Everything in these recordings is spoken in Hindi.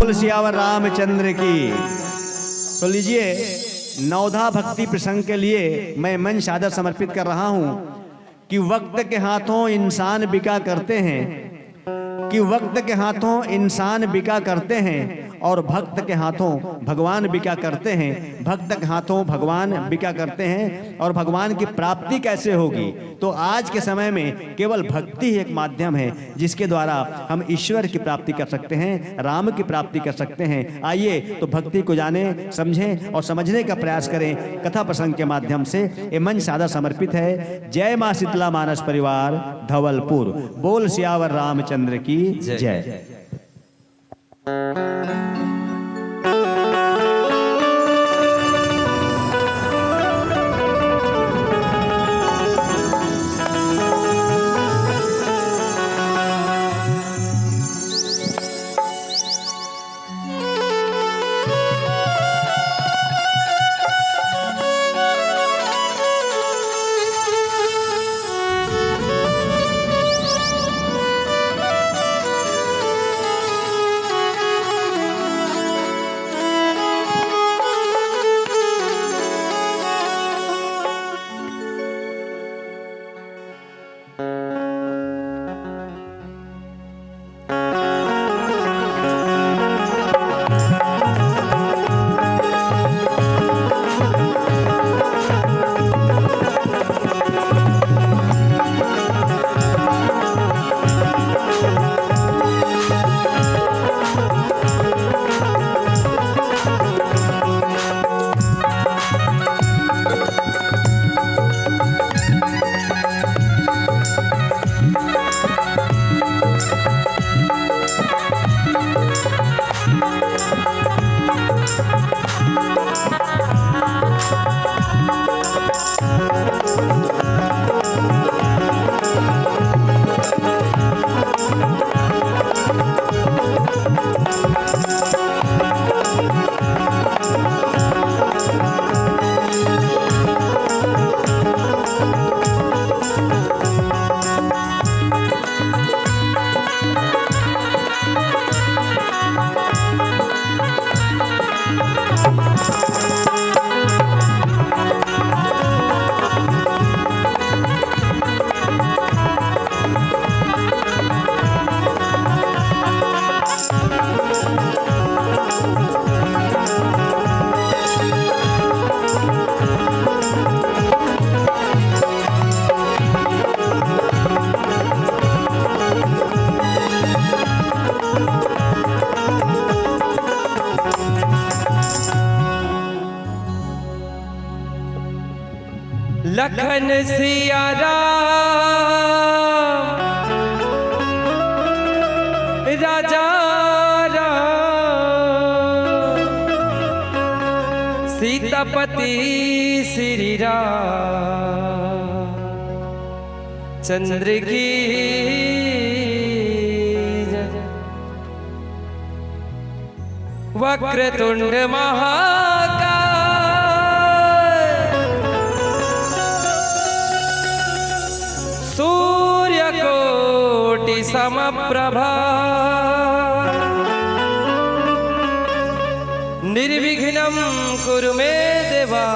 बोल सियावर रामचंद्र की। तो लीजिए, नवधा भक्ति प्रसंग के लिए मैं मंच आदर समर्पित कर रहा हूं कि वक्त के हाथों इंसान बिका करते हैं, कि वक्त के हाथों इंसान बिका करते हैं और भक्त के हाथों भगवान बिका करते हैं। भक्त के हाथों भगवान बिका करते हैं और भगवान की प्राप्ति कैसे होगी? तो आज के समय में केवल भक्ति ही एक माध्यम है जिसके द्वारा हम ईश्वर की प्राप्ति कर सकते हैं, राम की प्राप्ति कर सकते हैं। आइए तो भक्ति को जाने, समझें और समझने का प्रयास करें कथा प्रसंग के माध्यम से। ये मंच सादा समर्पित है। जय मां शीतला मानस परिवार धवलपुर। बोल सियावर रामचंद्र की जय। लखन सिया राम राजा राम सीतापति श्री राम चंद्र की वक्रतुंड महाकाय सूर्यकोटि समप्रभा निर्विघ्नं कुरु मे देवा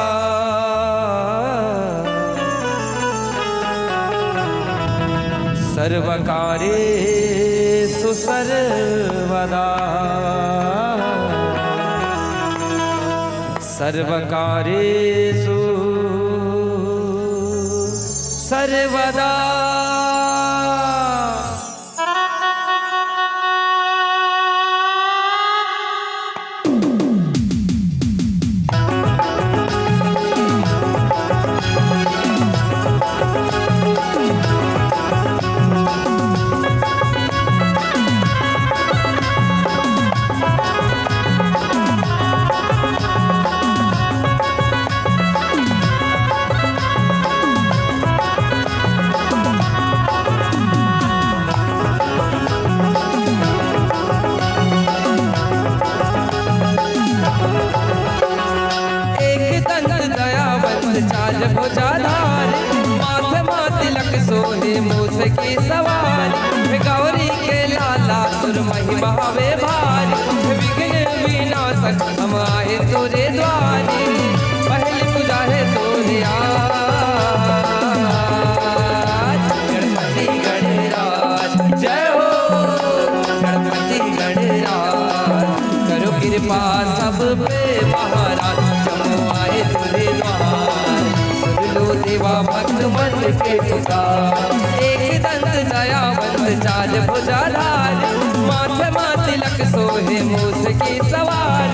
सर्वकार्येषु सर्वदा सर्वकार्येषु सर्वदा। चाल भुजाधार माथे तिलक सोहे मूस की सवारी गौरी के लाला सुर महिमा वे भारी। सक हम आए तोरे द्वारे, पहली पूजा है तोरे आज। गणपति गणराज जय हो, गणपति गणराज करो कृपा सब पे महाराज, हम आए तोरे द्वार सुन लो देवा भक्त मन के पुकार। एक दंत दयावंत चार भुजाधार, माथे तिलक सोहे मूस की सवार,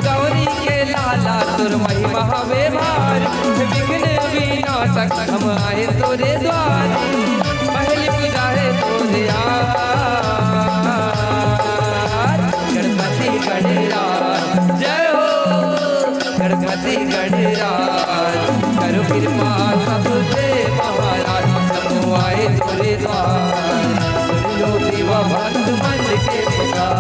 गौरी के लाला तुर महिमा व्यवहार, विघ्न विनाशक हम आए तोरे द्वार, पहली पूजा है तोरे आज। गणपति गणराज जय हो, गणपति गणराज करो कृपा सब पे महाराज, हम आए तोरे द्वार सुन लो देवा भक्त मन के पुकार।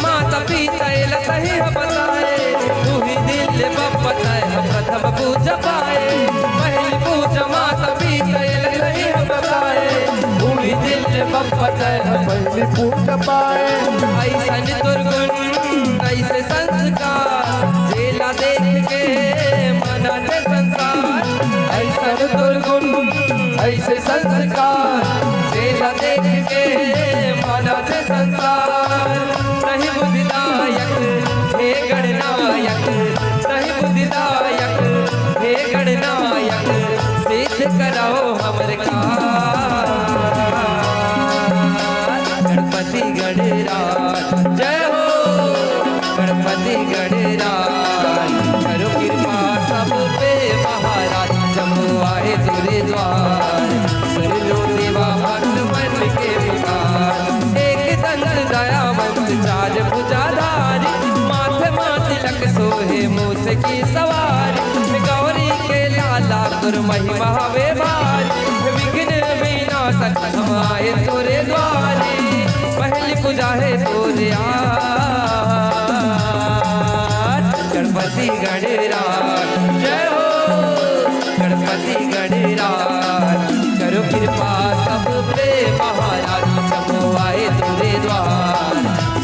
माता पिता लतही बताए, तू ही दिल बताए प्रथम पूजा पाए, पहली पूजा माता पिता लतही बताए, तू ही दिल बताए पहली पूजा पाए। ऐसन दुर्गुण ऐसे संस्कार जेला देख के मना दे संसार, ऐसन दुर्गुण ऐसे संस्कार जेला देख के मना दे संसार। नहीं बुद्धिदायक हे गणनायक, नहीं बुद्धिदायक हे गणनायक, सिद्ध कराओ हमर काज। गणपति गणराज जय हो, गणपति गणराज करो कृपा सब पे महाराज, जब आए तोरे द्वार सुन लो देवा भक्त मन के पुकार। एक दंत दयावंत चार भुजाधारी, माथे तिलक सोहे मूस की सवार, गौरी के लाला तुर महिमा व्यवहार, विघ्न विनाशक हम आए तोरे द्वारे, पहली पूजा है तोरे आज। गणपति गणराज जय हो, गणपति गणराज करो कृपा सब पे महाराज, सब आए तोरे द्वार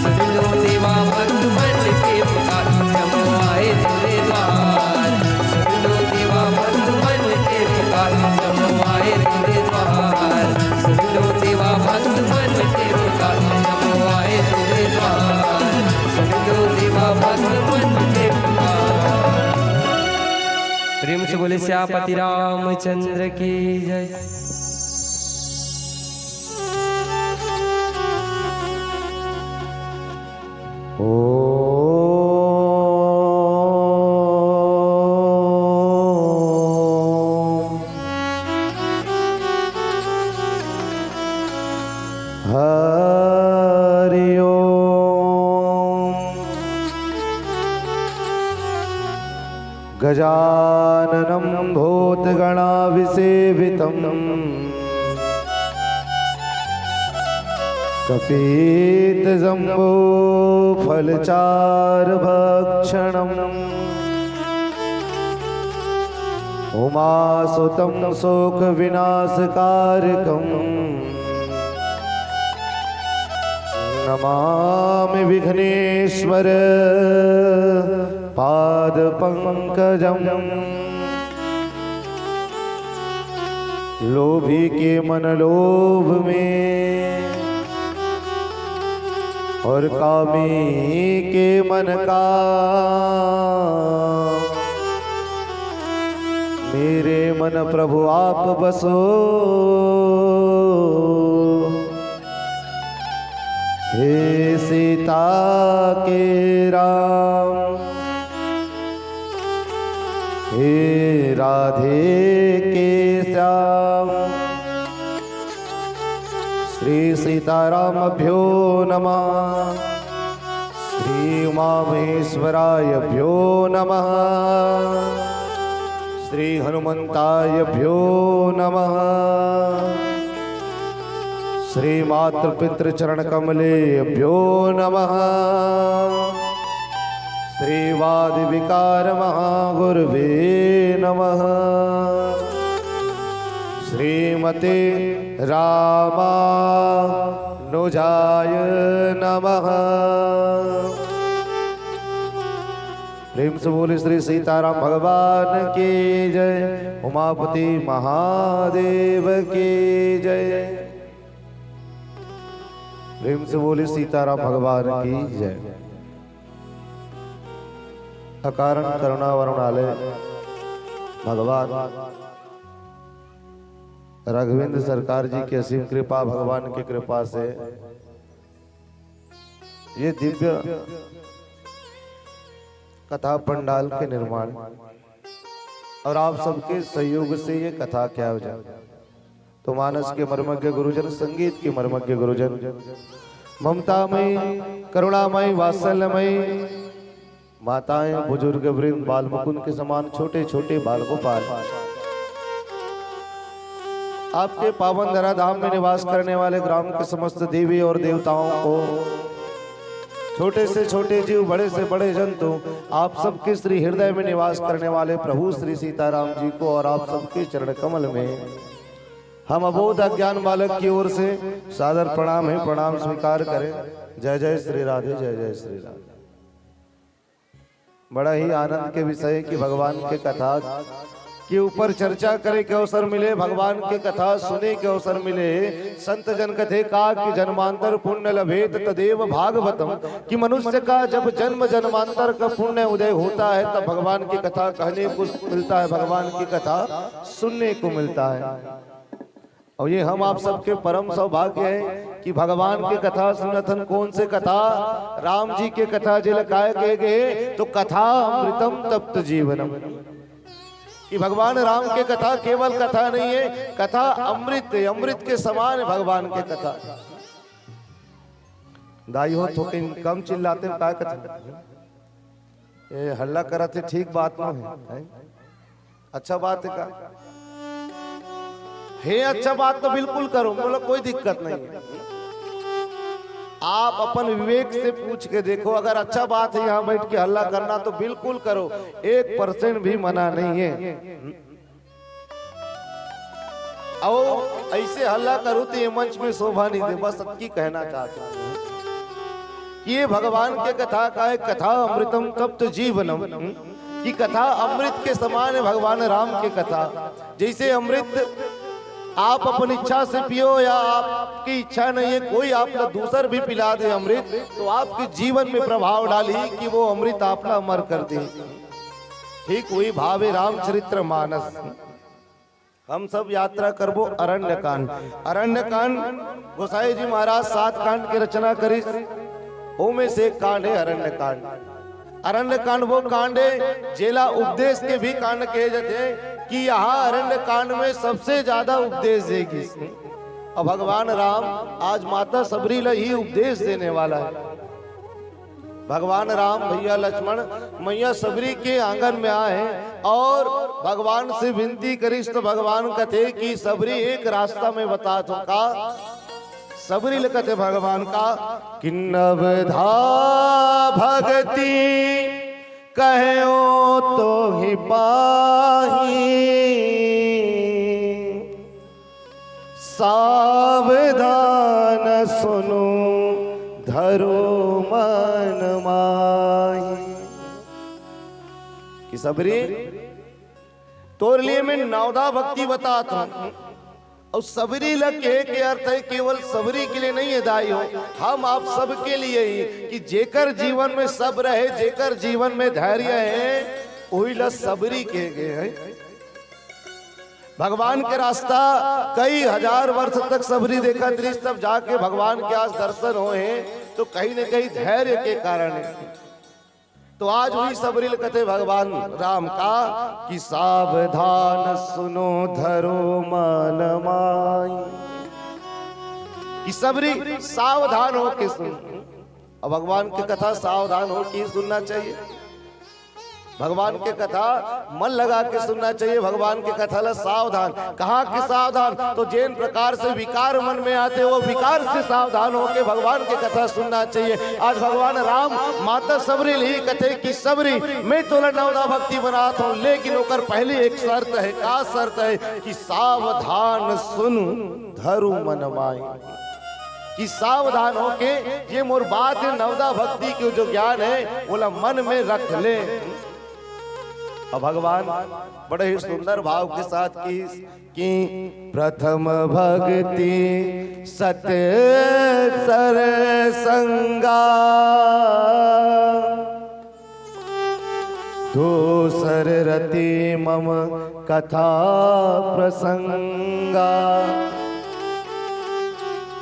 सुन लो देवा भक्त मन के पुकार, सब आए तोरे द्वार सुन लो देवा भक्त मन के पुकार, सब आए तोरे द्वार सुन लो देवा भक्त मन के पुकार, सब आए तोरे द्वार सुन लो देवा भक्त मन के पुकार। प्रेम से बोले श्यापति रामचंद्र की जय। हरि ओम। गजाननं भूतगणाभिसेवितं कपितजम्बो फलचारुभक्षणम् उमासुतं शोकविनाशकारकम् नमामि विघ्नेश्वर पादपंकजम्। लोभी के मन लोभ में और कामी के मन काम, मेरे मन प्रभु आप बसो। हे सीता के राम, हे राधे के श्याम, श्री सीतारामभ्यो नमः, श्री श्री उमामहेश्वरायभ्यो नमः। श्री हनुमंतायभ्यो नमः। श्री मातृपितृचरणकमलेभ्यो नमः। श्री वादिविकार महागुरुवे नमः। श्रीमते रामानुजाय नमः। प्रेम से बोले श्री सीताराम भगवान की जय। उमापति महादेव की जय। प्रेम से बोले सीताराम भगवान की जय। अकारण करुणा वरुणालय भगवान राघवेंद्र सरकार जी की असीम कृपा, भगवान की कृपा से ये दिव्य कथा पंडाल के निर्माण और आप सबके सहयोग से ये कथा क्या हो जाए। तो मानस के मर्मज्ञ गुरुजन, संगीत के मर्मज्ञ गुरुजन, ममतामयी करुणामयी वात्सल्यमयी माताएं, बुजुर्ग वृंद, बाल मुकुंद के समान छोटे छोटे बाल गोपाल, आपके पावन धराधाम में निवास करने वाले ग्राम के समस्त देवी और देवताओं को, छोटे से छोटे जीव, बड़े से बड़े जंतु, आप सबके श्री हृदय में निवास करने वाले प्रभु श्री सीताराम जी को और आप सबके चरण कमल में हम अबोध अज्ञान बालक की ओर से सादर प्रणाम है, प्रणाम स्वीकार करें। जय जय श्री राधे, जय जय श्री राधे। बड़ा ही आनंद के विषय कि भगवान के कथा के ऊपर चर्चा करे के अवसर मिले, भगवान के कथा सुने के अवसर मिले। संत जन कथे का कि जन्मांतर पुण्य लभेत तदेव भागवतम, कि मनुष्य का जब जन्म जन्मांतर का पुण्य उदय होता है तब भगवान की कथा कहने को मिलता है, भगवान की कथा सुनने को मिलता है। और ये हम आप सबके परम सौभाग्य है कि भगवान की कथा सुनथन। कौन से कथा? राम जी के कथा जिल काय कहे गए तो कथा अमृतम तप्त जीवनम, कि भगवान राम के कथा केवल कथा नहीं है, कथा अमृत, अमृत के समान है भगवान के कथा। दाई हो तो कम चिल्लाते का कथा ये हल्ला करते ठीक बात न है, अच्छा बात है का है, अच्छा बात तो बिल्कुल करो, बोलो कोई दिक्कत नहीं है। आप अपन विवेक से पूछ के देखो, अगर अच्छा बात है यहाँ बैठ के हल्ला करना तो बिल्कुल करो, 1% भी मना नहीं है। और ऐसे हल्ला करो तो ये मंच में शोभा नहीं दे। बस सबकी कहना चाहता हूँ कि ये भगवान के कथा का है, कथा अमृतम तप्त जीवनम, की कथा अमृत के समान है भगवान राम के कथा। जैसे अमृत आप अपनी इच्छा से पियो या आपकी इच्छा नहीं है, कोई आपका दूसर भी पिला दे अमृत तो आपके जीवन में प्रभाव डाली कि वो अमृत आपका अमर कर दे। ठीक वही भाव है रामचरित्र मानस। हम सब यात्रा करबो अरण्य कांड। अरण्य कांड गोसाई जी महाराज 7 कांड की रचना करी, में से एक कांड है अरण्य कांड। अरण्य कांड वो कांड है जेला उपदेश के भी कांड कहे जाते हैं कि यहाँ अरण्य कांड में सबसे ज्यादा उपदेश देगी। और भगवान राम आज माता सबरी ही उपदेश देने वाला है। भगवान राम भैया लक्ष्मण मैया सबरी के आंगन में आए और भगवान से विनती करी तो भगवान कहते कि सबरी एक रास्ता में बता दो का। सबरी कहते भगवान का कि नवधा भगति कहो तो ही पाही, सावधान सुनो धरो मन माही। कि सबरी तोर लिए मैं नवधा भक्ति बताता हूं। और सबरी लगे के अर्थ है केवल सबरी के लिए नहीं है दाई हो, हम आप सबके लिए ही कि जेकर जीवन में सब रहे, जेकर जीवन में धैर्य है, वही ल सबरी के गए हैं। भगवान के रास्ता कई हजार वर्ष तक सबरी देखा दृश्य, तब जाके भगवान के आज दर्शन हुए तो कहीं न कहीं धैर्य के कारण है। तो आज भी सबरील कहते भगवान राम का कि सावधान सुनो धरो मन माई। कि सबरी सावधान हो के सुन, और भगवान की कथा सावधान हो के सुनना चाहिए। भगवान की कथा मन लगा के सुनना चाहिए। भगवान की कथा ला सावधान, कहा कि सावधान, तो जिन प्रकार से विकार मन में आते वो विकार से सावधान होके भगवान की कथा सुनना चाहिए। आज भगवान राम माता सबरी ही कथे कि सबरी मैं तोला नवदा भक्ति बनाता हूँ, लेकिन ओकर पहले एक शर्त है। का शर्त है कि सावधान सुन धरु मन माई, कि सावधान होके ये मोर बात है, नवदा भक्ति के जो ज्ञान है बोला मन में रख ले। अब भगवान बड़े ही सुंदर भाव के साथ कि प्रथम भक्ति सत सर संगा, दूसर रति मम कथा प्रसंगा।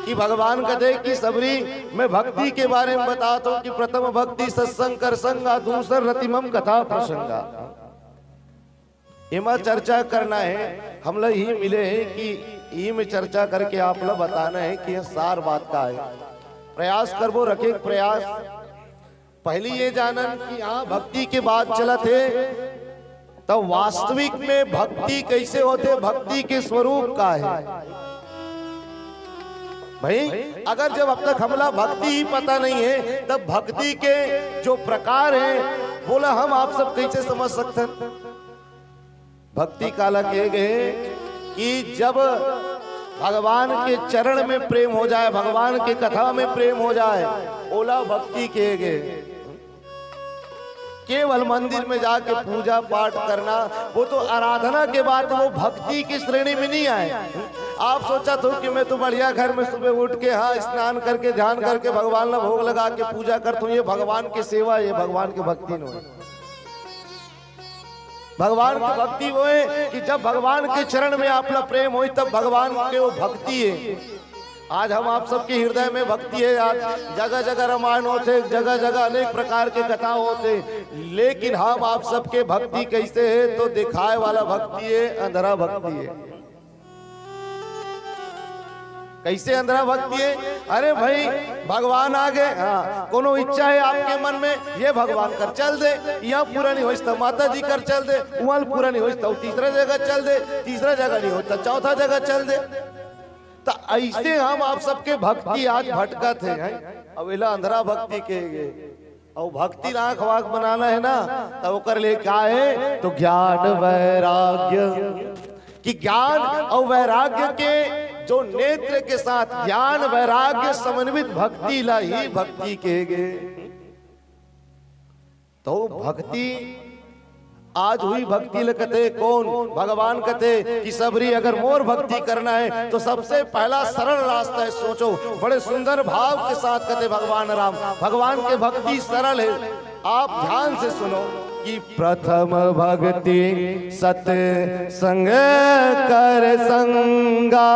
कि भगवान कहते कि सबरी मैं भक्ति के बारे में बताता हूँ कि प्रथम भक्ति सत्संग कर संगा, दूसर रतिमम कथा प्रसंगा। इमा चर्चा करना है, हम लोग ही मिले हैं कि ई में चर्चा करके आप लोग बताना है कि यह सार बात का है। प्रयास करबो रखे प्रयास। पहली ये जानन कि हाँ भक्ति के बाद चला थे तो वास्तविक में भक्ति कैसे होते, भक्ति के स्वरूप का है। भाई अगर जब अब तक हमला भक्ति ही पता नहीं है तब भक्ति के जो प्रकार है बोला हम आप सब कैसे समझ सकते हैं। भक्ति काला कहे गए कि जब भगवान के चरण में प्रेम हो जाए, भगवान के कथा में प्रेम हो जाए, ओला भक्ति कहे गए। केवल मंदिर में जाके पूजा पाठ करना वो तो आराधना के बाद वो भक्ति की श्रेणी में नहीं आए। आप सोचा तो कि मैं तो बढ़िया घर में सुबह उठ के हाँ स्नान करके ध्यान करके भगवान का भोग लगा के पूजा करता हूँ, ये भगवान की सेवा, ये भगवान की भक्ति नहीं है। भगवान की भक्ति वो है कि जब भगवान के चरण में आपका प्रेम हो तब भगवान के वो भक्ति है। आज हम आप सबके हृदय में भक्ति है। आज जगह जगह रामायण होते, जगह जगह अनेक प्रकार के कथा होते, लेकिन हम आप सबके भक्ति कैसे है तो दिखाए वाला भक्ति है, अंधरा भक्ति है। कैसे अंधरा भक्ति है? अरे भाई भगवान आ गए, हाँ कोनो इच्छा है आपके मन में, ये भगवान कर चल दे, यहाँ पूरा नहीं होता माता जी कर चल दे, वहां पूरा नहीं होता तीसरा जगह चल दे, तीसरा जगह नहीं होता चौथा जगह चल दे। तो ऐसे हम आप सबके भक्ति आज भटकत है। अब इला अंधरा भक्ति के गए और भक्ति आंख वाक बनाना है ना तो कर ले क्या है तो ज्ञान वैराग्य, कि ज्ञान और वैराग्य के जो नेत्र के साथ ज्ञान वैराग्य समन्वित भक्ति ला ही भक्ति कहे गए। तो भक्ति आज हुई भक्ति लगते कौन? भगवान कहते कि सबरी अगर मोर भक्ति करना है तो सबसे पहला सरल रास्ता है। सोचो बड़े सुंदर भाव के साथ कहते भगवान राम, भगवान के भक्ति सरल है। आप ध्यान से सुनो कि प्रथम भक्ति सत संग कर संगा,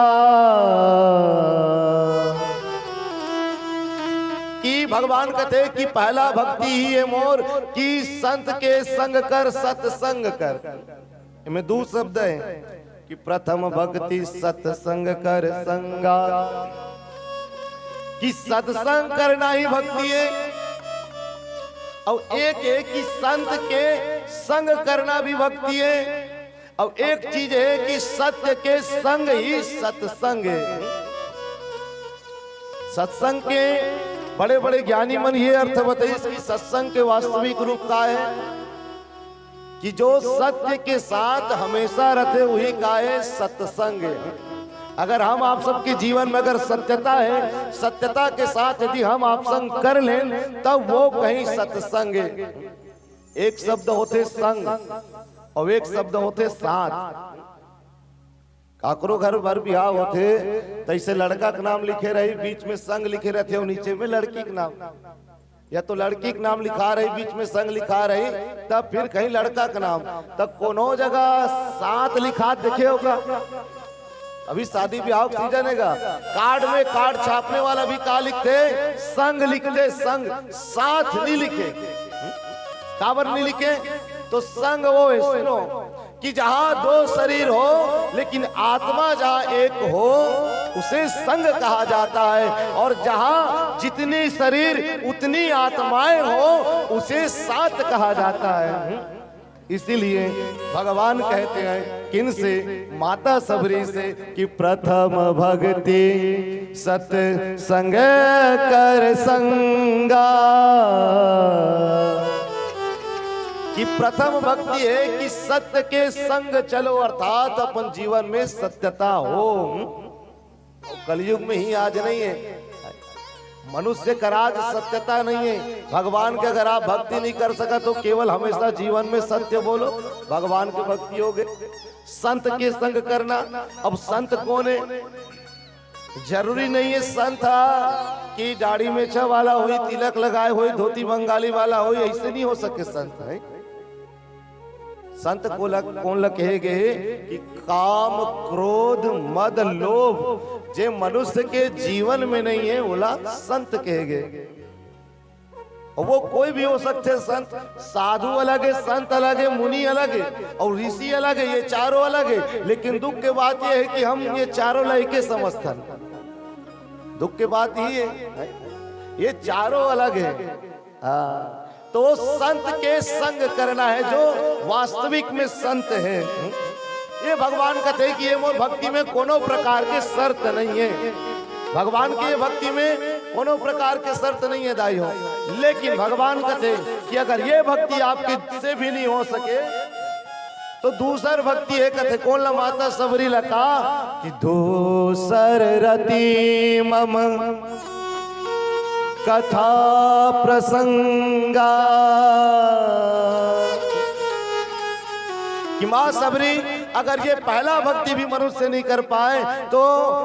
कि भगवान कहते कि पहला भक्ति ही है मोर कि संत के संग कर, सत्संग कर। इनमें दो शब्द है कि प्रथम भक्ति सत्संग कर संगा, कि सत्संग करना ही भक्ति है, और एक है कि संत के संग करना भी भक्ति है, और एक चीज है कि सत्य के संग ही सत्संग है। सत्संग के बड़े बड़े ज्ञानी मन ये अर्थ बताइए कि सत्संग के वास्तविक रूप का है कि जो सत्य के साथ हमेशा रहते वही का है सत्संग है। अगर हम आप सबके जीवन में अगर सत्यता है, सत्यता के साथ यदि हम आप संग कर लें तब वो कहीं सत्संग है। एक शब्द होते संग और एक शब्द होते साथ। काकरो घर भर बिहार होते तैसे लड़का का नाम लिखे रही, बीच में संग लिखे रहते और नीचे में लड़की का नाम, या तो लड़की का नाम लिखा रही बीच में संग लिखा रही, तब फिर कहीं लड़का का नाम, तब कोनो जगह साथ लिखा देखे होगा। अभी शादी ब्याह का सीजन है, कार्ड में कार्ड छापने वाला भी का लिखते संग लिखते, संग साथ नहीं लिखे। काबर नहीं लिखे तो संग वो है, सुनो कि जहां दो शरीर हो लेकिन आत्मा जहां एक हो उसे संग कहा जाता है। और जहां जितनी शरीर उतनी आत्माएं हो उसे साथ कहा जाता है। इसीलिए भगवान कहते हैं किन से, माता सबरी से, कि प्रथम भक्ति सत संग कर संगा, कि प्रथम भक्ति है कि सत्य के संग चलो, अर्थात अपन जीवन में सत्यता हो। कलयुग में ही आज नहीं है, मनुष्य का राज सत्यता नहीं है। भगवान के अगर आप भक्ति नहीं कर सका तो केवल हमेशा जीवन में सत्य बोलो, भगवान की भक्ति हो गई। संत के संग करना, अब संत कौन है? जरूरी नहीं है संत कि दाढ़ी मेछा वाला हो, तिलक लगाए हो, धोती बंगाली वाला हो, ऐसे नहीं हो सके संत है। संत को कौन कहे गए कि काम क्रोध मद लोभ जे मनुष्य के जीवन में नहीं है, बोला संत कहे गए। वो कोई भी हो सकते संत, साधु अलग है, संत अलग है, मुनि अलग है और ऋषि अलग है, ये चारों अलग है। लेकिन दुख की बात यह है कि हम ये चारों लड़के समझते हैं। दुख की बात ही है ये चारों अलग है। तो संत के संग करना है जो वास्तविक में संत है। ये भगवान कहते हैं कि ये मोर भक्ति में कोनो प्रकार के शर्त नहीं है। भगवान की भक्ति में कोनो प्रकार के शर्त नहीं है दाई हो। लेकिन भगवान कहते कि अगर ये भक्ति आपके से भी नहीं हो सके तो दूसर भक्ति है। कहते कौन ला माता सबरी लका कि दूसर रति मम कथा प्रसंगा, कि मां सबरी अगर ये पहला भक्ति भी मनुष्य नहीं कर पाए तो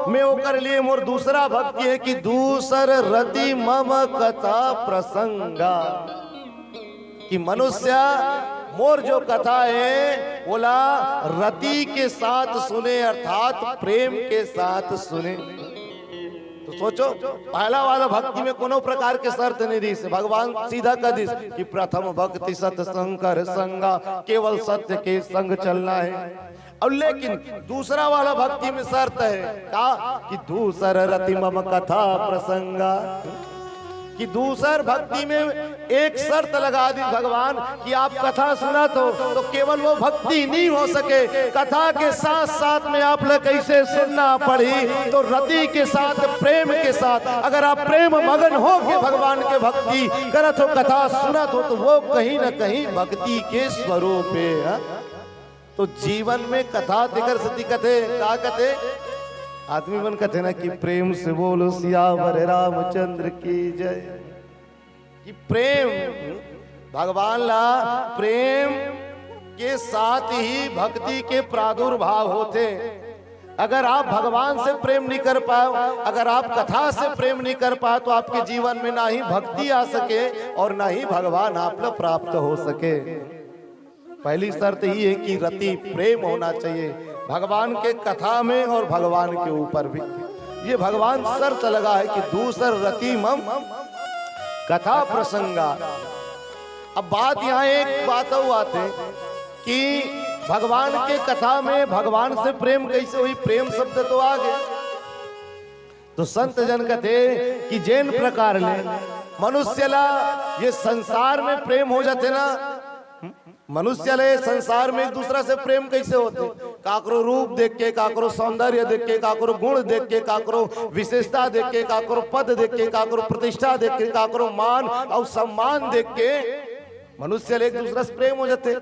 मैं वो कर लिए मोर दूसरा भक्ति है कि दूसर रति मम कथा प्रसंगा, कि मनुष्य मोर जो कथा है बोला रति के साथ सुने, अर्थात प्रेम के साथ सुने। तो सोचो पहला वाला भक्ति में कोनो प्रकार के शर्त नहीं दी से भगवान सीधा कर दी कि प्रथम भक्ति सत्संग कर संगा, केवल सत्य के संग चलना है। और लेकिन दूसरा वाला भक्ति में शर्त है का कि दूसर रति मम कथा प्रसंगा, कि दूसर भक्ति में एक शर्त लगा दी भगवान कि आप कथा सुना तो केवल वो भक्ति नहीं हो सके, कथा के साथ साथ में आप लोग कैसे सुनना पड़ी तो रति के साथ प्रेम के साथ अगर आप प्रेम मगन हो के भगवान के भक्ति करत हो, कथा सुनत हो तो वो कहीं ना कहीं भक्ति के स्वरूप है। तो जीवन में कथा दिगर सती कथे का कथे आदमी बन कहते ना कि प्रेम से बोलो सियावर रामचंद्र की जय, कि प्रेम भगवान ला प्रेम के साथ ही भक्ति के प्रादुर्भाव होते। अगर आप भगवान से प्रेम नहीं कर पाए, अगर आप कथा से प्रेम नहीं कर पाए तो आपके जीवन में ना ही भक्ति आ सके और ना ही भगवान आप लोग प्राप्त हो सके। पहली शर्त ही है कि रति प्रेम होना चाहिए भगवान के कथा में और भगवान के ऊपर भी। ये भगवान शर्त लगा है कि दूसर रति मम कथा प्रसंगा। अब बात यहाँ एक बात आते कि भगवान के कथा में भगवान से प्रेम कैसे हुई, प्रेम शब्द तो आ गए। तो संत जन कहते कि जैन प्रकार ले मनुष्य ला ये संसार में प्रेम हो जाते ना, मनुष्य ले संसार में एक दूसरा से प्रेम कैसे होते, काकरो रूप देख के, काकरो सौंदर्य देख के, काकरो गुण देख के, काकरो विशेषता देख के, काकरो पद देख के, काकरो प्रतिष्ठा देख के, काकरो मान और सम्मान देख के मनुष्य ले एक दूसरा से प्रेम हो जाते।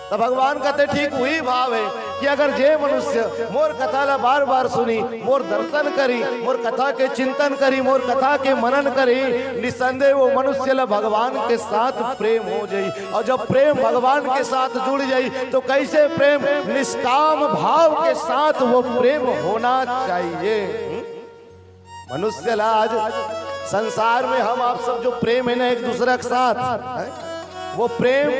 तो भगवान कहते ठीक वही भाव है कि अगर जे मनुष्य मोर कथा ला बार बार सुनी, मोर दर्शन करी, मोर कथा के चिंतन करी, मोर कथा के मनन करी, निसंदेह वो मनुष्य ला भगवान के साथ प्रेम हो जाई। और जब प्रेम भगवान के साथ जुड़ जाई तो कैसे प्रेम, निष्काम भाव के साथ वो प्रेम होना चाहिए। मनुष्य ला आज संसार में हम आप सब जो प्रेम है ना एक दूसरे के साथ, वो प्रेम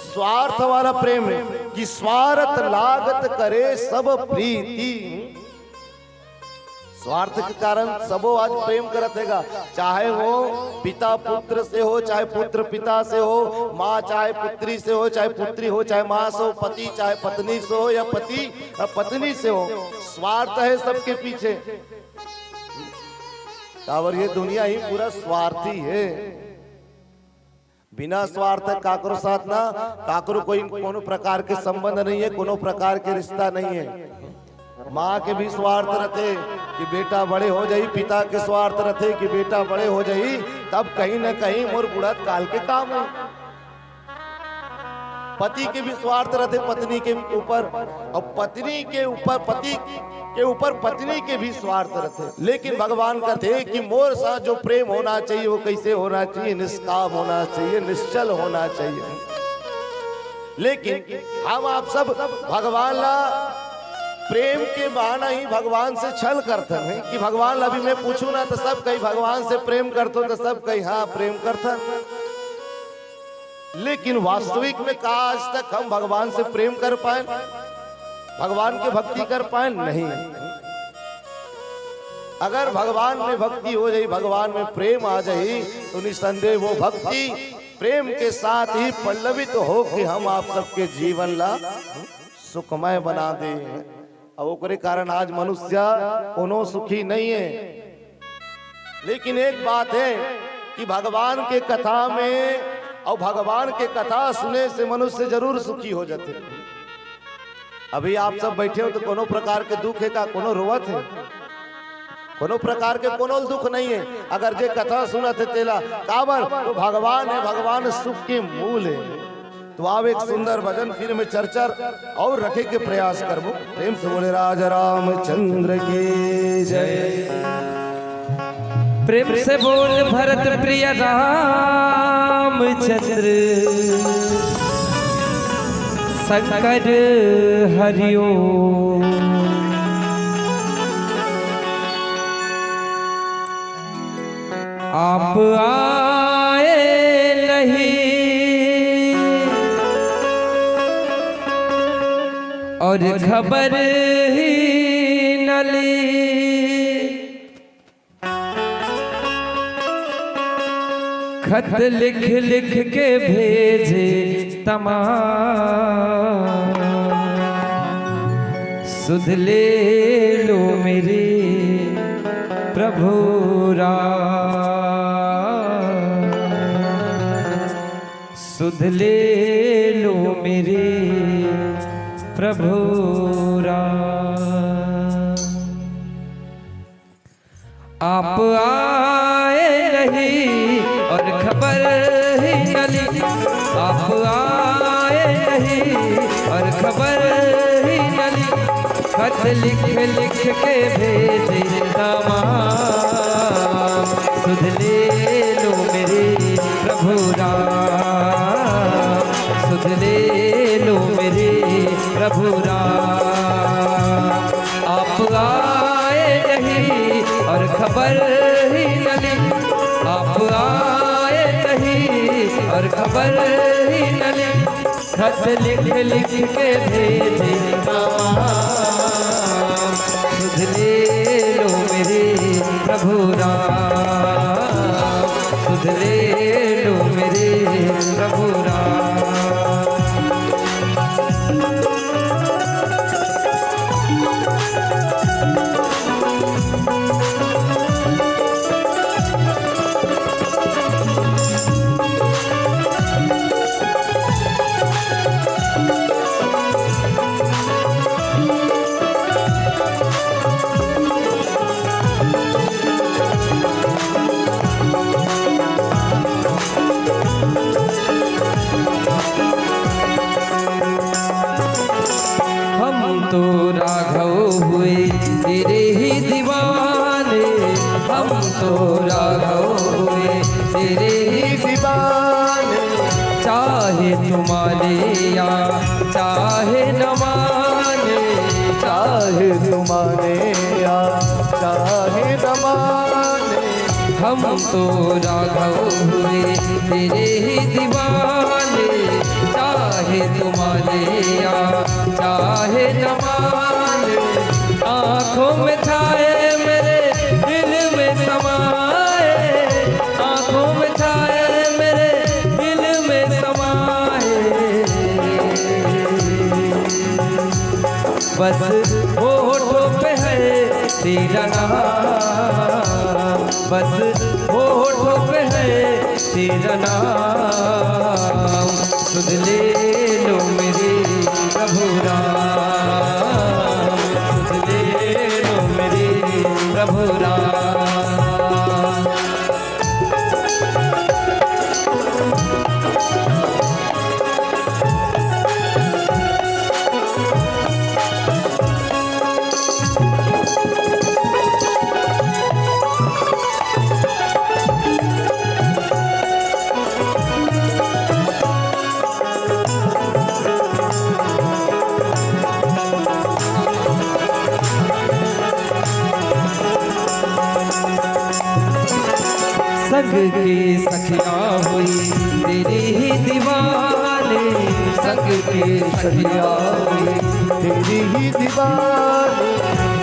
स्वार्थ वाला प्रेम है कि स्वार्थ लागत करे सब प्रीति। स्वार्थ के कारण सबो आज प्रेम करत हैगा, चाहे वो पिता पुत्र से हो, चाहे पुत्र पिता से हो, माँ चाहे पुत्री से हो, चाहे पुत्री हो, चाहे माँ से हो, पति चाहे पत्नी से हो, या पति पत्नी से हो, स्वार्थ है सबके पीछे। और ये दुनिया ही पूरा स्वार्थी है। बिना स्वार्थ काकरो साथ ना, काकरो कोई कोनो प्रकार के संबंध नहीं है, कोनो प्रकार के रिश्ता नहीं है। माँ के भी स्वार्थ रहते कि बेटा बड़े हो जाई, पिता के स्वार्थ रहते कि बेटा बड़े हो जाई, तब कहीं ना कहीं मोर बुढ़त काल के काम है। पति के भी स्वार्थ रहते पत्नी के ऊपर, और पत्नी के ऊपर पति के ऊपर पत्नी के भी स्वार्थ रहते। लेकिन भगवान कहते कि मोर साथ जो प्रेम होना चाहिए वो कैसे होना चाहिए, निष्काम होना चाहिए, निश्चल होना चाहिए। लेकिन हम आप सब भगवान ला प्रेम के बहाना ही भगवान से छल करते हैं कि भगवान अभी मैं पूछूं ना तो सब कहीं भगवान से प्रेम करते हो, तो सब कहीं हाँ प्रेम करते। लेकिन वास्तविक में कहा आज तक हम भगवान से प्रेम कर पाए, भगवान की भक्ति कर पाए? नहीं। अगर भगवान में भक्ति हो जाए, भगवान में प्रेम आ जाए, तो निसंदेह वो भक्ति प्रेम के साथ ही पल्लवित हो कि हम आप सबके जीवन ला सुखमय बना दे। और ओकरे कारण आज मनुष्य कोनो सुखी नहीं है। लेकिन एक बात है कि भगवान के कथा में और भगवान के कथा सुने से मनुष्य जरूर सुखी हो जाते। अभी आप सब बैठे हो तो कोनो प्रकार के दुख है का, कोनो रोवत है, कोनो प्रकार के कोनो दुख नहीं है। अगर जे कथा सुनत है तेला काबर तो भगवान है, भगवान सुख के मूल है। तो आप एक सुंदर भजन फिर में चर्चा और रखे के प्रयास करबो। प्रेम से बोले राजा रामचंद्र के जय। प्रेम से बोल भरत प्रिय रामचंद्र शंकर हरिओ। आप आए नहीं और खबर ही न ली, खत लिख लिख के भेजे तमाम, सुध ले लो मेरे प्रभु राम, सुध ले लो मेरे प्रभु राम। आप आए नहीं और खबर ही न ली, आप आए नहीं और खबर ही न ली, खत लिख लिख के भेजे तमाम, सुध ले लो मेरे प्रभु राम, सुध ले लो मेरे प्रभु राम। आप आए नहीं और खबर ही न ली, आप आए नहीं और खबर ही न ली, खत लिख लिख के भेजे तमाम, सुध ले लो मेरे प्रभु राम, सुध ले लो मेरे प्रभु राम। तो राघव हुए तेरे ही दीवाने, हम तो राघव हुए तेरे ही दीवाने, चाहे तुम माने या चाहे न माने, चाहे तुम माने या चाहे न माने, हम तो राघव हुए तेरे ही दीवाने, चाहे तुम माने या चाहे न माने, आँखों में छाए मेरे बस होठों पे है तेरा नाम, बस होठों पे है तेरा नाम। सुध ले लो मेरे प्रभु राम, सुध ले लो मेरे प्रभु राम। संग की सखिया हुई तेरी ही दीवानी, संग की सखिया हुई तेरी ही दीवानी,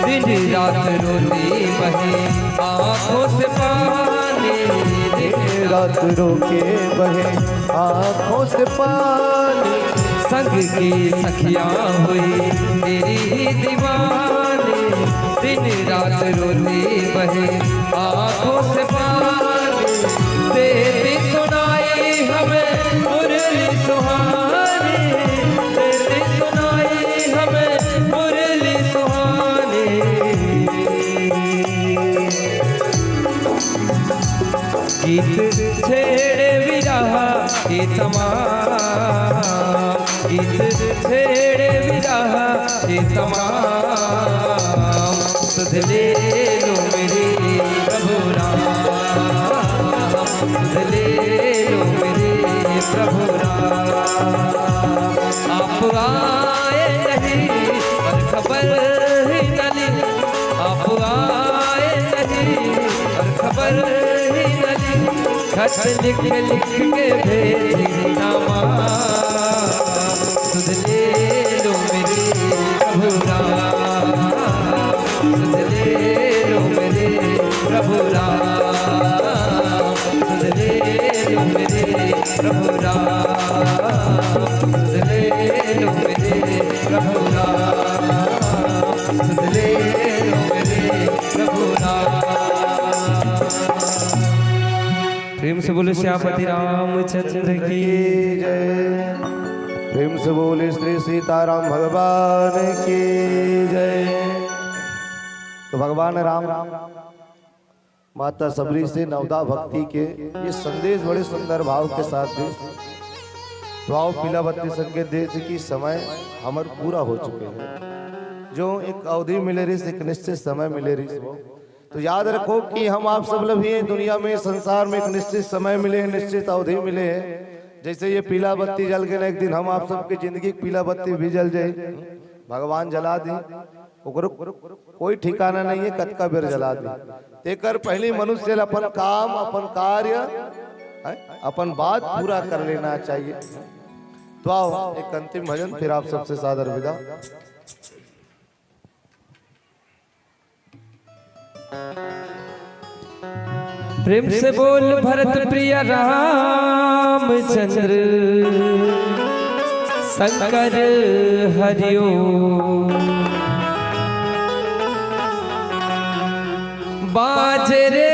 दिन रात रोती बहे आँखों से पानी, दिन रात रोके बहे आँखों से पानी। संग की सखिया हुई तेरी ही दीवानी, दिन रात रोती बहे आँखों से पानी। देती सुनाई हमें मुरली सुहानी, देती सुनाई हमें मुरली सुहानी। गीत छेड़े विरह के तमाम, गीत छेड़े विरह के तमाम। सुध ले लो मेरे प्रभु राम, सुध ले लो मेरे प्रभु राम। आप आए नहीं पर खबर ही नहीं, आप आए नहीं पर खबर ही नहीं। खत लिख लिख के भेजी नामा, सुध ले लो मेरे प्रभु राम, सुध ले लो मेरे प्रभु राम, सुध ले लो मेरे प्रभु राम, सुध ले लो मेरे प्रभु राम, सुध ले लो मेरे प्रभु राम। प्रेम से बोले श्यामपति रामचंद्र की जय। प्रेम से बोले श्री सीताराम भगवान की जय। तो भगवान राम माता सबरी से नवदा भक्ति के ये संदेश बड़े सुंदर भाव के साथ दे। तो आओ पीलावती संकेत दे कि समय हमर पूरा हो चुके हैं। जो एक अवधि मिले रही, एक निश्चित समय मिले रही, तो याद रखो कि हम आप सब लोग ही दुनिया में, संसार में एक निश्चित समय मिले हैं, निश्चित अवधि मिले हैं। जैसे ये पीला बत्ती जल के ना एक दिन हम आप सबके जिंदगी की पीला बत्ती भी जल जाए, भगवान जला दी, कोई ठिकाना नहीं है, कत का बेर जला दी। तेकर पहली मनुष्य अपन काम, अपन कार्य, अपन बात पूरा कर लेना चाहिए। तो आओ एक अंतिम भजन, फिर आप सबसे सादर विदा। प्रेम से बोल भरत प्रिय रामचंद्र शंकर हरिओ। बाजे रे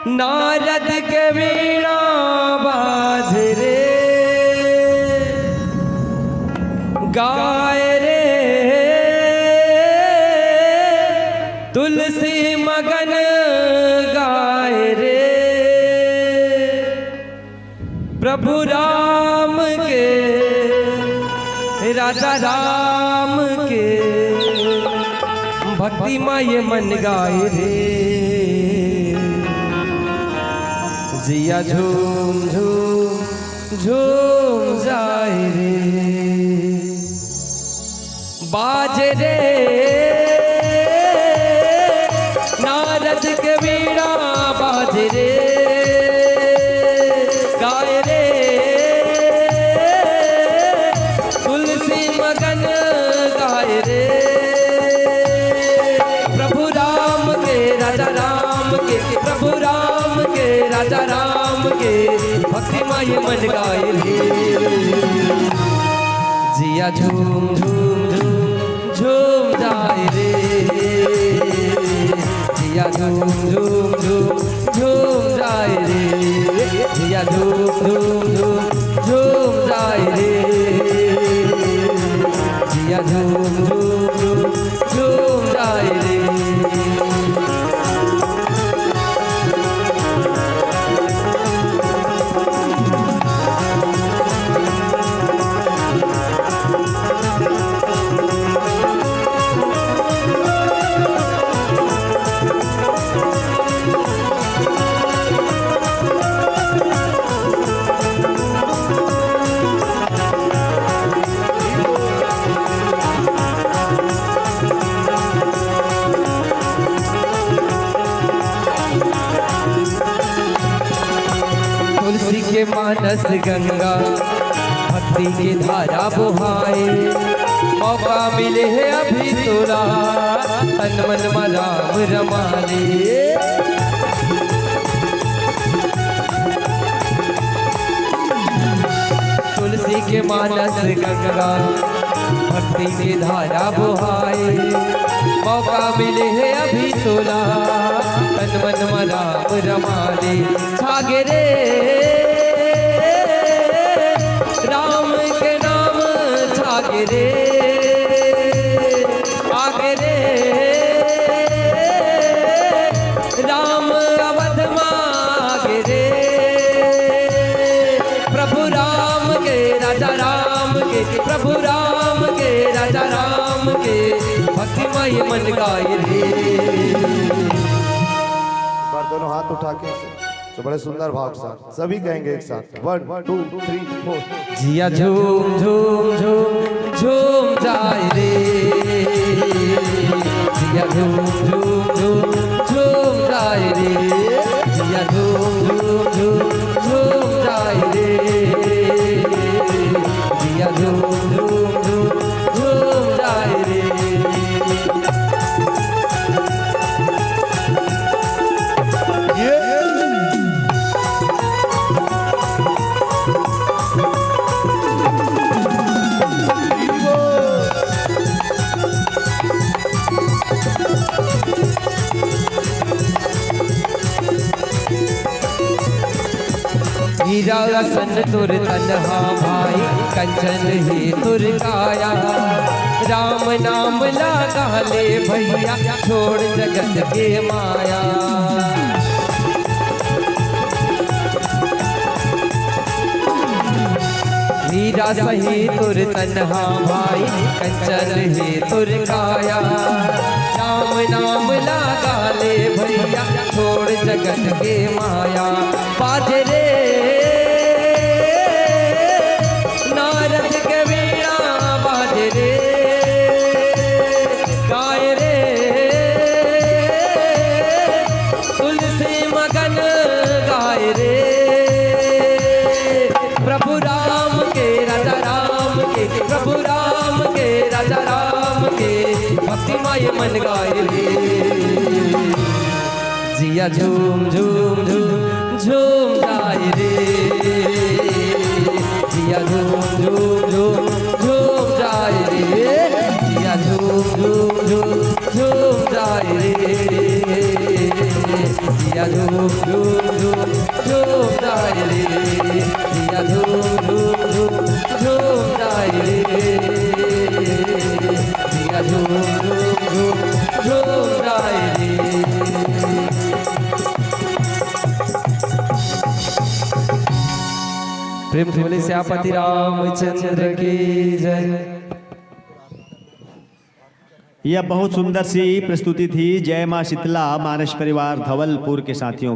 नारद के वीणा, बाजे रे गाय रे तुलसी मगन गाय रे। प्रभु राम के, राजा राम के भक्ति में ये मन गाए रे। जिया झूम झूम झूम जाए रे। बाजे रे नारद के वीणा, बाजे रे गाय रे तुलसी मगन गाय रे। प्रभु राम के, राजा राम के, प्रभु राम के, राजा राम के भक्ति माय मन गाय रे। जिया झूम झूम झूम झूम जाए रे, जिया झूम झूम झूम झूम जाए रे, जिया झूम झूम झूम झूम जाए रे, जिया झूम झूम झूम झूम जाए रे। तुलसी के मानस गंगा भक्ति की धारा बुहाए, मौका मिले है अभी तोरा तन मन में राम रमा ले। तुलसी के मानस गंगा भक्ति की धारा बुहाए, मौका मिले है अभी तोरा तन मन में राम रमा ले। छागे रे राम के नाम छागे रे, आगे रे राम अवध मागे रे, प्रभु राम के राजा राम के, प्रभु राम के राजा राम के भक्तिमय मन गाए रे। बार दोनों हाथ उठा के तो बड़े सुंदर भाव के साथ सभी कहेंगे एक साथ 1 2 3 4। जिया झूम झूम झूम झूम जाए रे, जिया झूम झूम झूम झूम जाए रे, जिया झूम झूम झूम झूम जाए रे, जिया झूम झूम झूम झूम जाए रे। हीरा सन तुर तन्हा भाई कंचन ही तुर काया, राम नाम लगा ले भैया छोड़ जगत के माया। हीरा सही तुर तन्हा भाई कंचन ही तुर काया, राम नाम लगा ले भैया छोड़ जगत के माया। बाजरे नारद के वीणा बाजरे गाय रे, तुलसी मगन गाय रे, प्रभु राम के राजा राम के, प्रभु राम के राजा राम के भक्तिमय मन गाय रे। जिया झूम झूम झूम झूम जाए रे, जिया झूम झूम झूम झूम जाए रे, जिया झूम झूम झूम झूम जाए रे, जिया झूम झूम झूम झूम जाए रे, जिया झूम झूम झूम झूम जाए रे, जिया झूम झूम झूम झूम जाए रे। प्रेम से बोले श्यामपति रामचंद्र की जय। यह बहुत सुंदर सी प्रस्तुति थी। जय मां शीतला मानस परिवार धवलपुर के साथियों की।